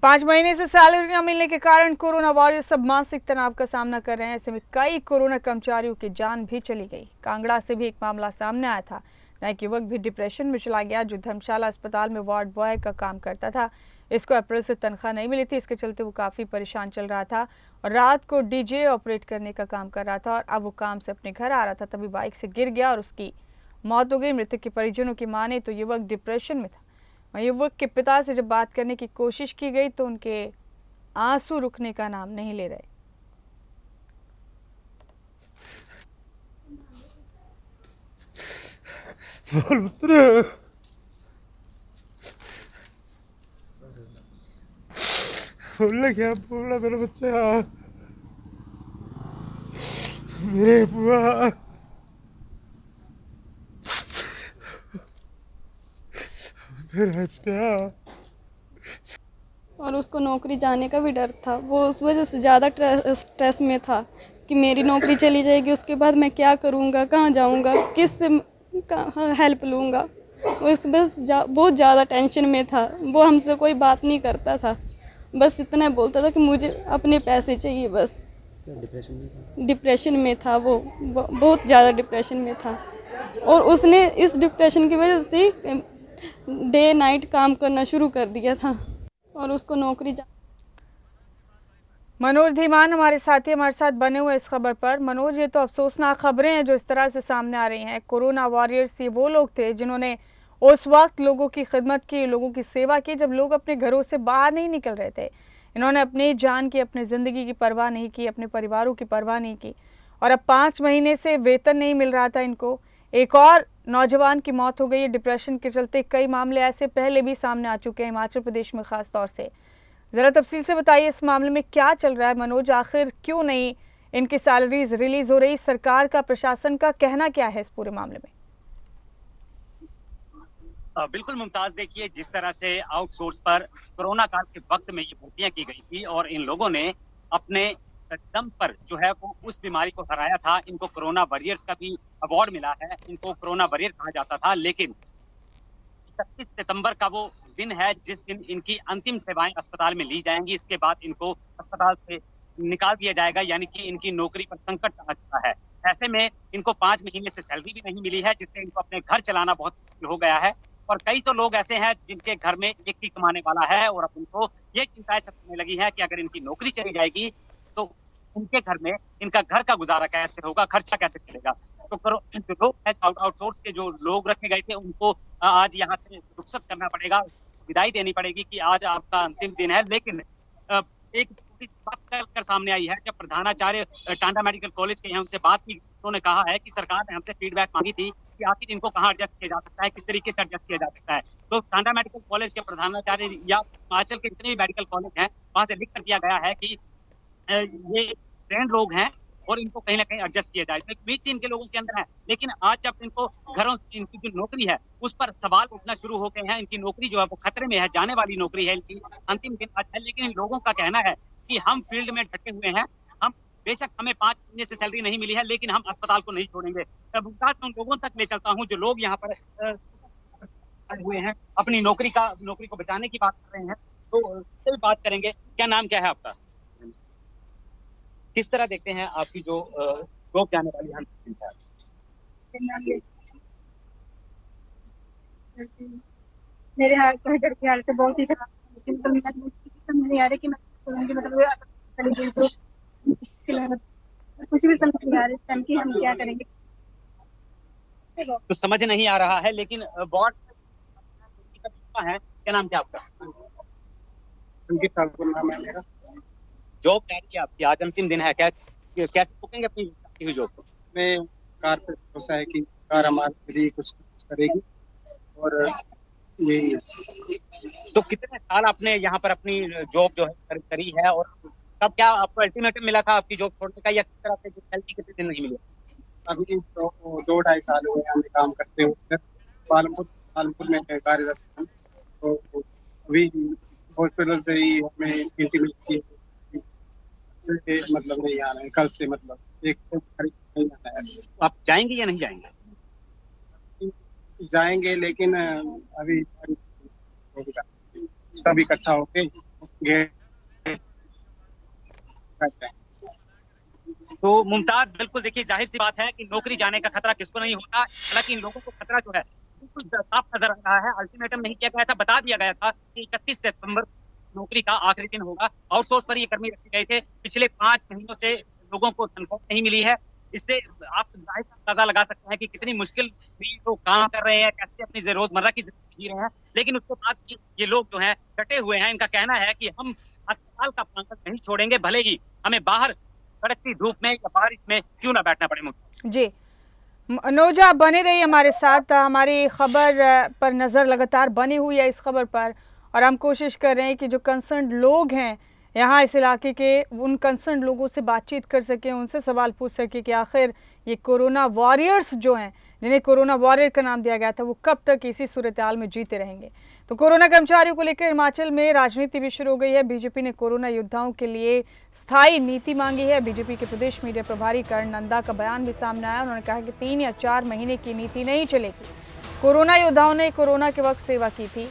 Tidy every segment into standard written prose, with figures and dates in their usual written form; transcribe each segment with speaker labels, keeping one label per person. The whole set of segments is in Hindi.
Speaker 1: 5 महीने से सैलरी न मिलने के कारण कोरोना वॉरियर्स सब मानसिक तनाव का सामना कर रहे हैं। ऐसे में कई कोरोना कर्मचारियों की जान भी चली गई। कांगड़ा से भी एक मामला सामने आया था। एक युवक भी डिप्रेशन में चला गया जो धर्मशाला अस्पताल में वार्ड बॉय का काम करता था। इसको अप्रैल से तनख्वाह नहीं मिली थी, इसके चलते वो काफ़ी परेशान चल रहा था और रात को डीजे ऑपरेट करने का काम कर रहा था और अब वो काम से अपने घर आ रहा था, तभी बाइक से गिर गया और उसकी मौत हो गई। मृतक के परिजनों की माने तो युवक डिप्रेशन में था। युवक के पिता से जब बात करने की कोशिश की गई तो उनके आंसू रुकने का नाम नहीं ले रहे।
Speaker 2: बोलना क्या बोलना, मेरा बच्चा, मेरे बुआ, मेरा बच्चा।
Speaker 3: और उसको नौकरी जाने का भी डर था। वो उस वजह से ज़्यादा स्ट्रेस में था कि मेरी नौकरी चली जाएगी, उसके बाद मैं क्या करूँगा, कहाँ जाऊँगा, किस से कहाँ हेल्प लूँगा। वो इस बहुत ज़्यादा टेंशन में था। वो हमसे कोई बात नहीं करता था, बस इतना बोलता था कि मुझे अपने पैसे चाहिए बस। डिप्रेशन में था वो, बहुत ज़्यादा डिप्रेशन में था। और उसने इस डिप्रेशन की वजह से डे नाइट काम करना शुरू कर दिया था और उसको नौकरी
Speaker 1: मनोज धीमान हमारे साथी हमारे साथ बने हुए इस खबर पर। मनोज, ये तो अफसोसनाक खबरें हैं जो इस तरह से सामने आ रही हैं। कोरोना वॉरियर्स ये वो लोग थे जिन्होंने उस वक्त लोगों की खिदमत की, लोगों की सेवा की जब लोग अपने घरों से बाहर नहीं निकल रहे थे। इन्होंने अपनी जान की, अपनी ज़िंदगी की परवाह नहीं की, अपने परिवारों की परवाह नहीं की और अब 5 महीने से वेतन नहीं मिल रहा था इनको। एक और नौजवान की मौत हो गई है डिप्रेशन के चलते। कई मामले ऐसे पहले भी सामने आ चुके हैं हिमाचल प्रदेश में खास तौर से। ज़रा तफसील से बताइए इस मामले में क्या चल रहा है मनोज, आखिर क्यों नहीं इनकी सैलरीज रिलीज हो रही, सरकार का, प्रशासन का कहना क्या है इस पूरे मामले में?
Speaker 4: बिल्कुल मुमताज, देखिए जिस तरह से आउटसोर्स पर कोरोना काल के वक्त में ये भर्तियां की गई थी और इन लोगों ने अपने दम पर जो है वो उस बीमारी को हराया था। इनको कोरोना वॉरियर्स का भी अवार्ड मिला है, इनको कोरोना वॉरियर कहा जाता था। लेकिन 31 सितंबर का वो दिन है जिस दिन इनकी अंतिम सेवाएं अस्पताल में ली जाएंगी। इसके बाद इनको अस्पताल से निकाल दिया जाएगा, यानी कि इनकी नौकरी पर संकट आ चुका है। ऐसे में इनको 5 महीने से सैलरी भी नहीं मिली है, जिससे इनको अपने घर चलाना बहुत मुश्किल हो गया है। और कई तो लोग ऐसे हैं जिनके घर में एक ही कमाने वाला है और अब उनको ये चिंताएं सताने लगी है कि अगर इनकी नौकरी चली जाएगी तो उनके घर में इनका घर का गुजारा कैसे होगा, खर्चा कैसे चलेगा। तो जो लोग आउटसोर्स के जो लोग रखे गए थे उनको आज यहाँ से रुखसत करना पड़ेगा, विदाई देनी पड़ेगी कि आज आपका अंतिम दिन है। लेकिन एक बात कर सामने आई है, जब प्रधानाचार्य टांडा मेडिकल कॉलेज के यहाँ उनसे बात की, उन्होंने कहा है कि सरकार ने हमसे फीडबैक मांगी थी कि आखिर इनको कहाँ एडजस्ट किया जा सकता है, किस तरीके से एडजस्ट किया जा सकता है। तो टांडा मेडिकल कॉलेज के प्रधानाचार्य या हिमाचल के जितने भी मेडिकल कॉलेज हैं वहां से लिख कर दिया गया है कि ये ट्रेंड लोग हैं और इनको कहीं ना कहीं एडजस्ट किया जाए। बीच से इनके लोगों के अंदर है, लेकिन आज जब इनको घरों इनकी जो नौकरी है उस पर सवाल उठना शुरू हो गए हैं। इनकी नौकरी जो है वो खतरे में है, जाने वाली नौकरी है, इनकी अंतिम दिन आज है। लेकिन इन लोगों का कहना है कि हम फील्ड में डटे हुए हैं, हम बेशक हमें 5 महीने से सैलरी नहीं मिली है लेकिन हम अस्पताल को नहीं छोड़ेंगे। मैं उन लोगों तक ले चलता हूँ जो लोग यहाँ पर हुए हैं, अपनी नौकरी को बचाने की बात कर रहे हैं। तो उससे भी बात करेंगे। क्या नाम क्या है आपका? किस तरह देखते हैं आपकी जो जॉब जाने वाली है?
Speaker 5: मेरे हाथ तो डर के हाल से बहुत ही खराब, लेकिन तो मेरा समझ नहीं आ रहा कि मैं करूँगी, मतलब कुछ भी समझ नहीं आ रहा इस टाइम की हम क्या करेंगे।
Speaker 4: तो समझ नहीं आ रहा है, लेकिन वार्ड है। क्या नाम क्या आपका?
Speaker 2: अंकित ठाकुर नाम है मेरा।
Speaker 4: जॉब क्या है आपकी? आज अंतिम दिन है, क्या कैसे रुकेंगे अपनी जॉब को?
Speaker 2: मैं कार पे भरोसा है कि कार हमारे लिए कुछ करेगी और यही है।
Speaker 4: तो कितने साल आपने यहाँ पर अपनी जॉब जो है करी है और कब क्या आपको अल्टीमेटम मिला था आपकी जॉब छोड़ने का, या किस तरह से सैलरी कितने दिन नहीं मिली?
Speaker 2: अभी तो 2-2.5 साल हुए हमें काम करते हुए पालमपुर में कार्यरत हूँ। तो अभी हॉस्पिटल से ही हमें इंटीमेट किए से मतलब नहीं आ रहे हैं, कल से मतलब एक तो नहीं आना है।
Speaker 4: आप जाएंगे या नहीं जाएंगे?
Speaker 2: जाएंगे लेकिन अभी सब इकट्ठा होके घेर करते हैं।
Speaker 4: तो मुमताज, बिल्कुल देखिए, जाहिर सी बात है कि नौकरी जाने का खतरा किसको नहीं होता। हालांकि इन लोगों को खतरा जो है बिल्कुल साफ नजर आ रहा है। अल्टीमेटम नहीं किया गया था, बता दिया गया था कि 31 सितंबर नौकरी का आखिरी दिन होगा। आउटसोर्स पर ये कर्मी रखे गए थे। पिछले 5 महीनों से लोगों को तनख्वाह नहीं मिली है। इससे आप जाहिर सा अंदाजा लगा सकते हैं कि कितनी मुश्किल भी लोग काम कर रहे हैं, कैसे अपनी रोजमर्रा की जिंदगी जी रहे हैं। लेकिन उसके बाद भी ये लोग जो है डटे हुए हैं। इनका कहना है कि हम अस्पताल का प्रांगण नहीं छोड़ेंगे, भले ही हमें बाहर कड़कती धूप में या बारिश में क्यों ना बैठना पड़े।
Speaker 1: जी, मनोज आप बने रहिए हमारे साथ। हमारी खबर पर नज़र लगातार बनी हुई है इस खबर पर, और हम कोशिश कर रहे हैं कि जो कंसर्न लोग हैं यहाँ इस इलाके के, उन कंसर्न लोगों से बातचीत कर सकें, उनसे सवाल पूछ सकें कि आखिर ये कोरोना वॉरियर्स जो हैं, जिन्हें कोरोना वॉरियर का नाम दिया गया था, वो कब तक इसी सूरत हाल में जीते रहेंगे। तो कोरोना कर्मचारियों को लेकर हिमाचल में राजनीति भी शुरू हो गई है। बीजेपी ने कोरोना योद्धाओं के लिए स्थायी नीति मांगी है। बीजेपी के प्रदेश मीडिया प्रभारी कर्ण नंदा का बयान भी सामने आया। उन्होंने कहा कि 3 या 4 महीने की नीति नहीं चलेगी। कोरोना योद्धाओं ने कोरोना के वक्त सेवा की थी।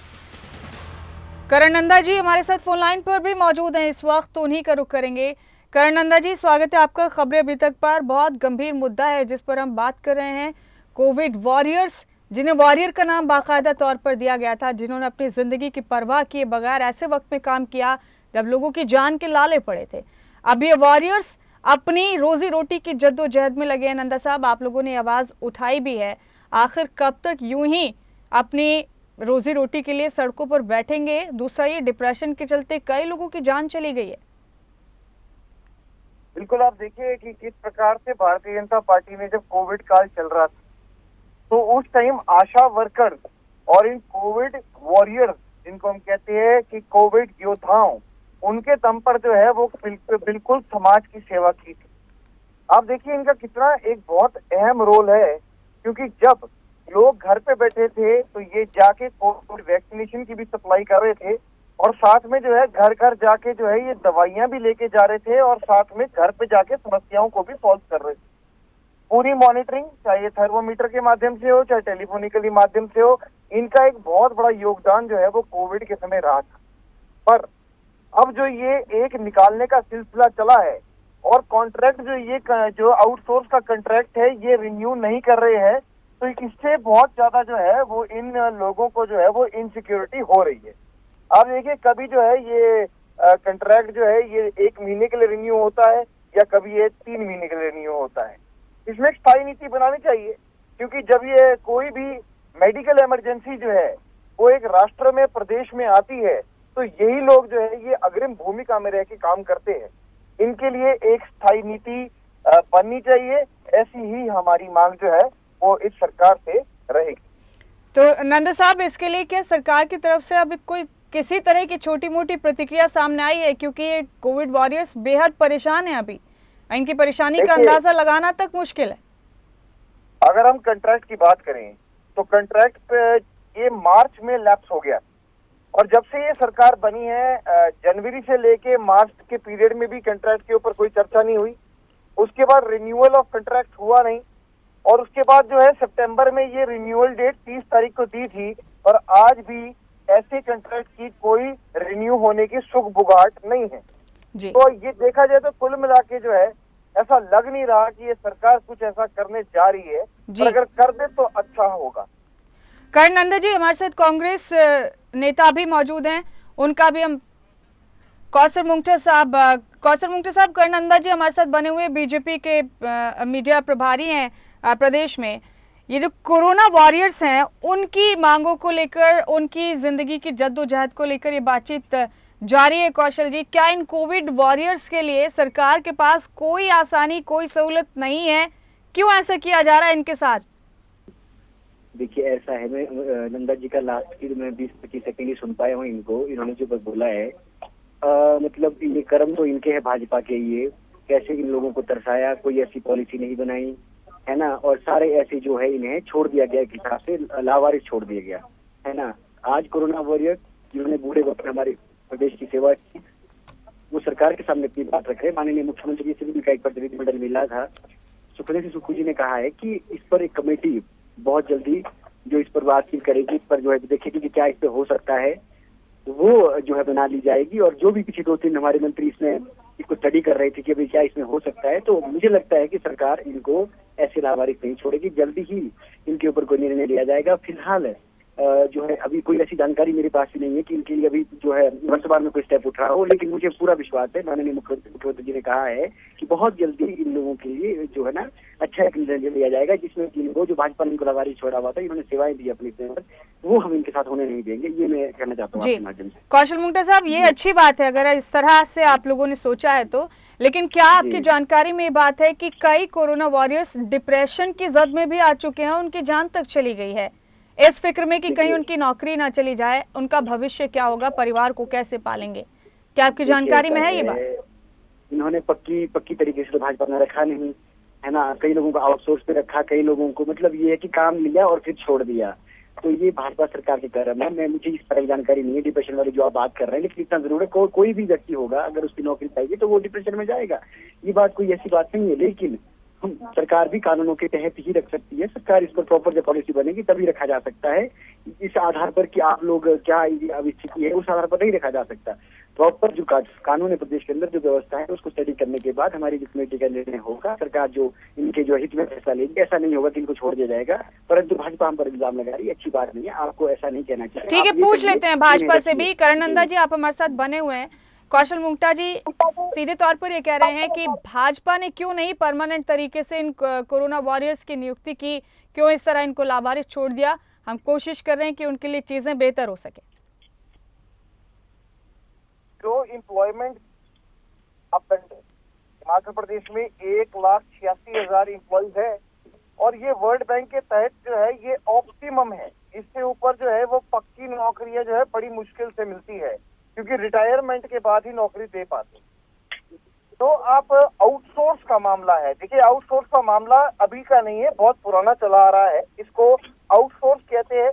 Speaker 1: कर्ण नंदा जी हमारे साथ फोन लाइन पर भी मौजूद हैं इस वक्त, तो उन्हीं का रुख करेंगे। कर्ण नंदा जी, स्वागत है आपका खबरें अभी तक पर। बहुत गंभीर मुद्दा है जिस पर हम बात कर रहे हैं, कोविड वॉरियर्स, जिन्हें वॉरियर का नाम बाकायदा तौर पर दिया गया था, जिन्होंने अपनी ज़िंदगी की परवाह किए बगैर ऐसे वक्त में काम किया जब लोगों की जान के लाले पड़े थे। अब ये वॉरियर्स अपनी रोजी रोटी की जद्दोजहद में लगे हैं। नंदा साहब, आप लोगों ने आवाज़ उठाई भी है, आखिर कब तक यूं ही अपनी रोजी रोटी के लिए सड़कों पर बैठेंगे? दूसरा, ये डिप्रेशन के चलते कई लोगों की जान चली गई है।
Speaker 6: बिल्कुल, आप देखिए कि किस प्रकार से भारतीय जनता पार्टी ने, जब कोविड काल चल रहा था, तो उस टाइम आशा वर्कर और इन कोविड वॉरियर्स, जिनको हम कहते हैं कि कोविड योद्धाओं, उनके दम पर जो है वो बिल्कुल समाज की सेवा की थी। आप देखिए इनका कितना एक बहुत अहम रोल है, क्योंकि जब लोग घर पे बैठे थे तो ये जाके कोविड वैक्सीनेशन की भी सप्लाई कर रहे थे, और साथ में जो है घर घर जाके जो है ये दवाइयां भी लेके जा रहे थे, और साथ में घर पे जाके समस्याओं को भी सॉल्व कर रहे थे। पूरी मॉनिटरिंग, चाहे थर्मोमीटर के माध्यम से हो, चाहे टेलीफोनिकली माध्यम से हो, इनका एक बहुत बड़ा योगदान जो है वो कोविड के समय रहा था। पर अब जो ये एक निकालने का सिलसिला चला है, और कॉन्ट्रैक्ट जो आउटसोर्स का कॉन्ट्रैक्ट है ये रिन्यू नहीं कर रहे हैं, तो इससे बहुत ज्यादा जो है वो इन लोगों को जो है वो इनसिक्योरिटी हो रही है। आप देखिए, कभी जो है ये कॉन्ट्रैक्ट जो है ये 1 महीने के लिए रिन्यू होता है, या कभी ये 3 महीने के लिए रिन्यू होता है। इसमें एक स्थायी नीति बनानी चाहिए, क्योंकि जब ये कोई भी मेडिकल इमरजेंसी जो है वो एक राष्ट्र में, प्रदेश में आती है, तो यही लोग जो है ये अग्रिम भूमिका में रह के काम करते हैं। इनके लिए एक स्थायी नीति बननी चाहिए। ऐसी ही हमारी मांग जो है वो इस सरकार से रहेगी।
Speaker 1: तो नंदा साहब, इसके लिए क्या सरकार की तरफ से अब कोई किसी तरह की छोटी मोटी प्रतिक्रिया सामने आई है? क्योंकि ये कोविड वॉरियर्स बेहद परेशान हैं, अभी इनकी परेशानी का अंदाजा लगाना तक मुश्किल है।
Speaker 6: अगर हम कॉन्ट्रैक्ट की बात करें तो कॉन्ट्रैक्ट पे ये मार्च में लैप्स हो गया, और जब से ये सरकार बनी है जनवरी से लेके मार्च के पीरियड में भी कॉन्ट्रैक्ट के ऊपर कोई चर्चा नहीं हुई। उसके बाद रिन्यूअल ऑफ कॉन्ट्रैक्ट हुआ नहीं, और उसके बाद जो है सितंबर में ये रिन्यूअल डेट 30 तारीख को दी थी, और आज भी ऐसे कॉन्ट्रैक्ट की कोई रिन्यू होने की सुख बुगाहट नहीं है जी। तो ये देखा जाए तो कुल मिला के जो है ऐसा लग नहीं रहा कि ये सरकार कुछ ऐसा करने जा रही है, पर अगर कर दे तो अच्छा होगा।
Speaker 1: कर्ण नंदा जी, हमारे साथ कांग्रेस नेता भी मौजूद हैं, उनका भी हम कौसर मुंगटर साहब कर्ण नंदा जी हमारे साथ बने हुए बीजेपी के मीडिया प्रभारी हैं प्रदेश में। ये जो कोरोना वॉरियर्स हैं, उनकी मांगों को लेकर, उनकी जिंदगी की जद्दोजहद को लेकर ये बातचीत जारी है। कौशल जी, क्या इन कोविड वॉरियर्स के लिए सरकार के पास कोई आसानी, कोई सहूलत नहीं है? क्यों ऐसा किया जा रहा है इनके साथ?
Speaker 7: देखिए, ऐसा है, मैं नंदा जी का लास्ट की मैं 20-25 सेकंड ही सुन पाया हूँ इनको। इन्होंने जो बोला है, मतलब ये कर्म तो इनके है भाजपा के। ये कैसे इन लोगों को तरसाया, कोई ऐसी पॉलिसी नहीं बनाई है ना, और सारे ऐसे जो है इन्हें छोड़ दिया गया, एक हिसाब से लावारिस छोड़ दिया गया है ना। आज कोरोना वॉरियर जिन्होंने बूढ़े वक्त हमारे प्रदेश की सेवा की, वो सरकार के सामने अपनी बात रख रहे हैं। माननीय मुख्यमंत्री से भी उनका एक प्रतिनिधिमंडल मिला था, सुखदेव सुक्खू जी ने कहा है कि इस पर एक कमेटी बहुत जल्दी जो इस पर बातचीत करेगी, इस पर जो है देखेगी कि क्या इस पे हो सकता है। वो जो है बना ली जाएगी। और जो भी पिछले 2-3 हमारे मंत्री इसमें इसको स्टडी कर रहे थे कि अभी क्या इसमें हो सकता है, तो मुझे लगता है कि सरकार इनको ऐसे लावारिस नहीं छोड़ेगी, जल्दी ही इनके ऊपर कोई निर्णय लिया जाएगा। फिलहाल जो है अभी कोई ऐसी जानकारी मेरे पास भी नहीं है कि इनके लिए अभी जो है वर्तमान में कोई स्टेप उठ रहा हो, लेकिन मुझे पूरा विश्वास है, माननीय मुख्यमंत्री जी ने कहा है कि बहुत जल्दी इन लोगों के लिए जो है ना अच्छा एक निर्णय लिया जाएगा, जिसमें कि इनको जो भाजपा ने इनको लावारिस छोड़ा हुआ था, इन्होंने सेवाएं दी अपनी सेवा, वो हम इनके साथ होने नहीं देंगे। ये मैं कहना चाहता हूँ आपके माध्यम से।
Speaker 1: कौशल मुंगटा साहब, ये अच्छी बात है अगर इस तरह से आप लोगों ने सोचा है तो, लेकिन क्या आपकी जानकारी में ये बात है कि कई कोरोना वॉरियर्स डिप्रेशन की जद में भी आ चुके हैं, उनकी जान तक चली गई है इस फिक्र में कि कहीं उनकी नौकरी ना चली जाए, उनका भविष्य क्या होगा, परिवार को कैसे पालेंगे? क्या आपकी जानकारी में है ये बात?
Speaker 7: इन्होंने पक्की तरीके से तो भाजपा ने रखा नहीं है ना, कई लोगों को आउटसोर्स पे रखा, कई लोगों को मतलब ये है कि काम लिया और फिर छोड़ दिया। तो ये भाजपा सरकार के कर्म है। मुझे इस तरह की जानकारी नहीं है डिप्रेशन वाली जो आप बात कर रहे हैं, लेकिन इतना जरूर है कोई भी व्यक्ति होगा अगर उसकी नौकरी पाएगी तो वो डिप्रेशन में जाएगा। ये बात कोई ऐसी बात नहीं है, लेकिन सरकार भी कानूनों के तहत ही रख सकती है। सरकार इस पर प्रॉपर जब पॉलिसी बनेगी तभी रखा जा सकता है। इस आधार पर कि आप लोग क्या अब स्थिति है, उस आधार पर नहीं रखा जा सकता। प्रॉपर जो कानून है प्रदेश के अंदर, जो व्यवस्था है, उसको स्टडी करने के बाद हमारी जो कमेटी का निर्णय होगा, सरकार जो इनके जो हित में फैसला लेगी। ऐसा नहीं होगा कि इनको छोड़ दिया जाएगा, परंतु भाजपा हम पर इल्जाम लगा रही है, अच्छी बात नहीं है, आपको ऐसा नहीं कहना चाहिए।
Speaker 1: ठीक है, पूछ लेते हैं भाजपा से भी। करण नंदा जी, आप हमारे साथ बने हुए हैं। कौशल मुंगटा जी सीधे तौर पर ये कह रहे हैं कि भाजपा ने क्यों नहीं परमानेंट तरीके से इन कोरोना वॉरियर्स की नियुक्ति की, क्यों इस तरह इनको लावारिस छोड़ दिया? हम कोशिश कर रहे हैं कि उनके लिए चीजें बेहतर हो सके।
Speaker 6: जो एम्प्लॉयमेंट हिमाचल प्रदेश में 1,86,000 एम्प्लॉइज है और ये वर्ल्ड बैंक के तहत जो है ये ऑप्टिमम है। इससे ऊपर जो है वो पक्की नौकरियां जो है बड़ी मुश्किल से मिलती है, क्योंकि रिटायरमेंट के बाद ही नौकरी दे पाते। तो आप आउटसोर्स का मामला है, देखिए आउटसोर्स का मामला अभी का नहीं है, बहुत पुराना चला आ रहा है, इसको आउटसोर्स कहते हैं।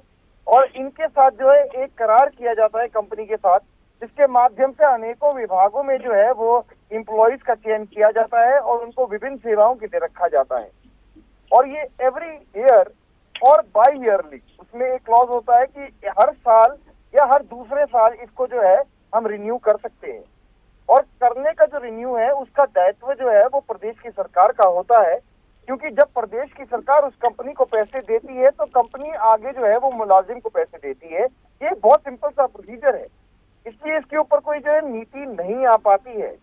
Speaker 6: और इनके साथ जो है एक करार किया जाता है कंपनी के साथ, जिसके माध्यम से अनेकों विभागों में जो है वो एम्प्लॉइज का चयन किया जाता है और उनको विभिन्न सेवाओं के लिए रखा जाता है। और ये एवरी ईयर और बाई ईयरली उसमें एक क्लॉज होता है कि हर साल या हर दूसरे साल इसको जो है हम रिन्यू कर सकते हैं। और करने का जो रिन्यू है उसका दायित्व जो है वो प्रदेश की सरकार का होता है, क्योंकि जब प्रदेश की सरकार उस कंपनी को पैसे देती है तो कंपनी आगे जो है वो मुलाजिम को पैसे देती है। ये बहुत सिंपल सा प्रोसीजर है, इसलिए इसके ऊपर कोई जो है नीति नहीं आ पाती है।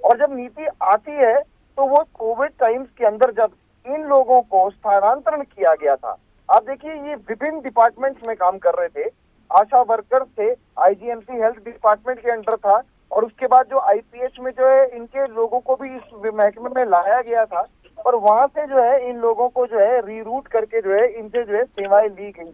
Speaker 6: और जब नीति आती है तो वो कोविड टाइम्स के अंदर जब इन लोगों को स्थानांतरण किया गया था, आप देखिए ये विभिन्न डिपार्टमेंट्स में काम कर रहे थे, आशा वर्कर्स थे, आईजीएमसी हेल्थ डिपार्टमेंट के अंडर था, और उसके बाद जो आईपीएच में जो है इनके लोगों को भी इस महकमे में लाया गया था, और वहां से जो है इन लोगों को जो है रीरूट करके जो है इनसे जो है सेवाएं ली गई।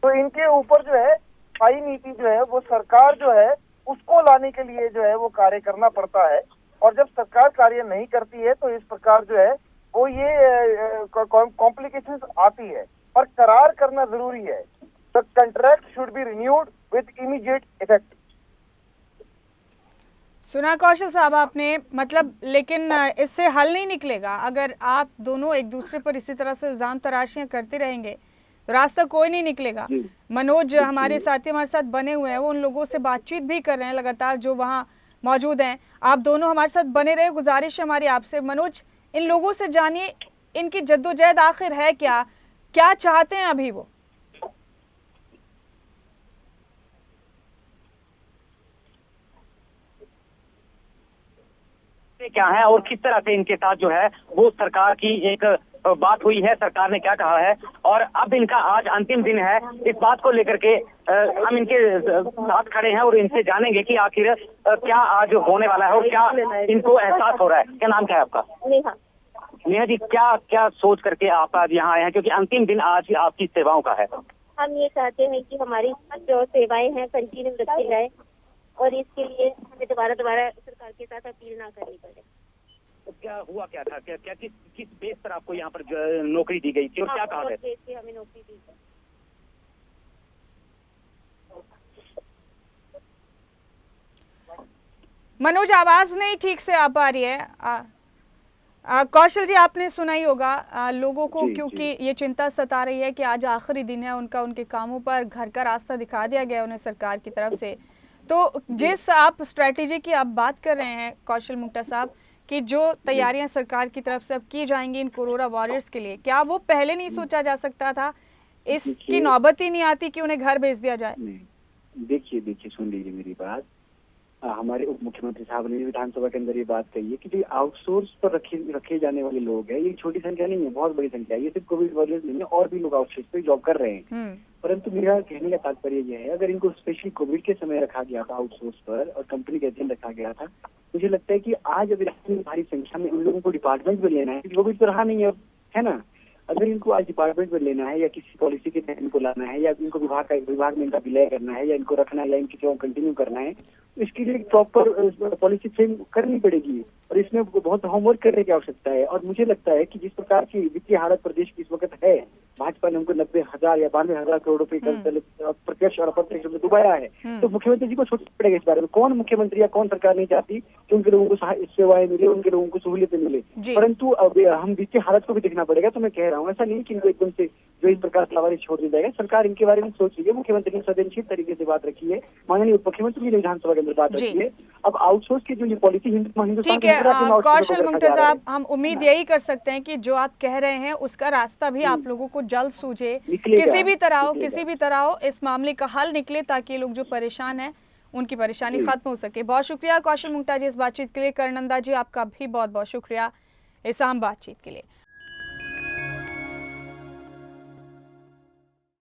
Speaker 6: तो इनके ऊपर जो है स्थायी नीति जो है वो सरकार जो है उसको लाने के लिए जो है वो कार्य करना पड़ता है। और जब सरकार कार्य नहीं करती है तो इस प्रकार जो है वो ये कॉम्प्लिकेशंस आती है, पर करार करना जरूरी है। The contract should be renewed with immediate effect.
Speaker 1: सुना कौशल साहब आपने, मतलब लेकिन इससे हल नहीं निकलेगा। अगर आप दोनों एक दूसरे पर इसी तरह से इल्जाम तराशियां करते रहेंगे तो रास्ता कोई नहीं निकलेगा। मनोज हमारे साथी हमारे साथ बने हुए हैं, वो उन लोगों से बातचीत भी कर रहे हैं लगातार जो वहाँ मौजूद हैं। आप दोनों हमारे साथ बने रहे, गुजारिश है हमारी आपसे। मनोज, इन लोगों से जानिए इनकी जद्दोजहद आखिर है क्या, क्या चाहते हैं अभी वो?
Speaker 4: क्या है और किस तरह से इनके साथ जो है वो सरकार की एक बात हुई है, सरकार ने क्या कहा है, और अब इनका आज अंतिम दिन है। इस बात को लेकर के हम इनके साथ खड़े हैं और इनसे जानेंगे कि आखिर क्या आज होने वाला है और क्या इनको एहसास हो रहा है। क्या नाम क्या है आपका? नेहा जी, क्या क्या सोच करके आप आज यहाँ आए हैं, क्योंकि अंतिम दिन आज आपकी सेवाओं का है?
Speaker 8: हम ये चाहते हैं कि हमारी जो सेवाएं हैं कंटिन्यू रखी जाए और इसके लिए हमें दोबारा सरकार के साथ अपील ना करनी पड़े।
Speaker 4: तो क्या हुआ क्या था, क्या किस बेस पर आपको यहाँ पर नौकरी दी गई थी और क्या कहा
Speaker 8: बेस पे हमें नौकरी दी गई।
Speaker 1: मनोज, आवाज नहीं ठीक से आ पा रही है। कौशल जी, आपने सुना ही होगा लोगों को, क्योंकि ये चिंता सता रही है कि आज आखिरी दिन है उनका, उनके कामों पर घर का रास्ता दिखा दिया गया उन्हें सरकार की तरफ से। तो जिस आप स्ट्रैटेजी की आप बात कर रहे हैं कौशल मुक्ता साहब, कि जो तैयारियां सरकार की तरफ से अब की जाएंगी इन कोरोना वॉरियर्स के लिए, क्या वो पहले नहीं सोचा जा सकता था? इसकी नौबत ही नहीं आती कि उन्हें घर भेज दिया जाए?
Speaker 7: नहीं, देखिए सुन लीजिए मेरी बात। हमारे उप मुख्यमंत्री साहब ने विधानसभा के अंदर ये बात कही है कि जो आउटसोर्स पर रखे जाने वाले लोग हैं, ये छोटी संख्या नहीं है, बहुत बड़ी संख्या है। ये सिर्फ कोविड वॉरियर्स नहीं है, और भी लोग आउटसोर्स पे जॉब कर रहे हैं। परंतु मेरा कहने का तात्पर्य यह है, अगर इनको स्पेशली कोविड के समय रखा गया था आउटसोर्स पर और कंपनी के अधीन रखा गया था, मुझे लगता है कि आज अगर इतनी भारी संख्या में उन लोगों को डिपार्टमेंट में लेना है, कोविड तो रहा नहीं है ना। अगर इनको आज डिपार्टमेंट में लेना है या किसी पॉलिसी के तहत इनको लाना है, या इनको विभाग में इनका विलय करना है, या इनको रखना है, या इनकी सेवा कंटिन्यू करना है, तो इसके लिए प्रॉपर पॉलिसी फ्रेम करनी पड़ेगी और इसमें बहुत होमवर्क करने की आवश्यकता है। और मुझे लगता है कि जिस प्रकार की वित्तीय हालत प्रदेश की इस वक्त है, भाजपा ने उनको 90,000 या 92,000 करोड़ रुपए प्रत्यक्ष और अप्रत्यक्ष में डुबाया है, तो मुख्यमंत्री जी को सोचना पड़ेगा इस बारे में। कौन मुख्यमंत्री या कौन सरकार नहीं चाहती कि उनके लोगों को सेवाएं मिले, उनके लोगों को सहूलियतें मिले, परंतु अब हम वित्तीय हालत को भी देखना पड़ेगा। तो मैं कह रहा हूँ ऐसा नहीं कि इनको एकदम से जो इस प्रकार सवारी छोड़ दिया जाएगा। सरकार इनके बारे में सोच रही है, मुख्यमंत्री ने संवेदनशील तरीके से बात रखी है, माननीय उप मुख्यमंत्री ने विधानसभा के अंदर बात रखी है। अब आउटसोर्स की जो ये पॉलिसी हिंदुस्तान
Speaker 1: ठीक है कौशल मुक्ता साहब, हम उम्मीद यही कर सकते हैं कि जो आप कह रहे हैं उसका रास्ता भी आप लोगों को जल्द सूझे, किसी भी तरह हो इस मामले का हल निकले, ताकि लोग जो परेशान हैं उनकी परेशानी खत्म हो सके। बहुत शुक्रिया कौशल मुक्ता जी इस बातचीत के लिए। करनंदा जी आपका भी बहुत बहुत शुक्रिया इस आम बातचीत के लिए।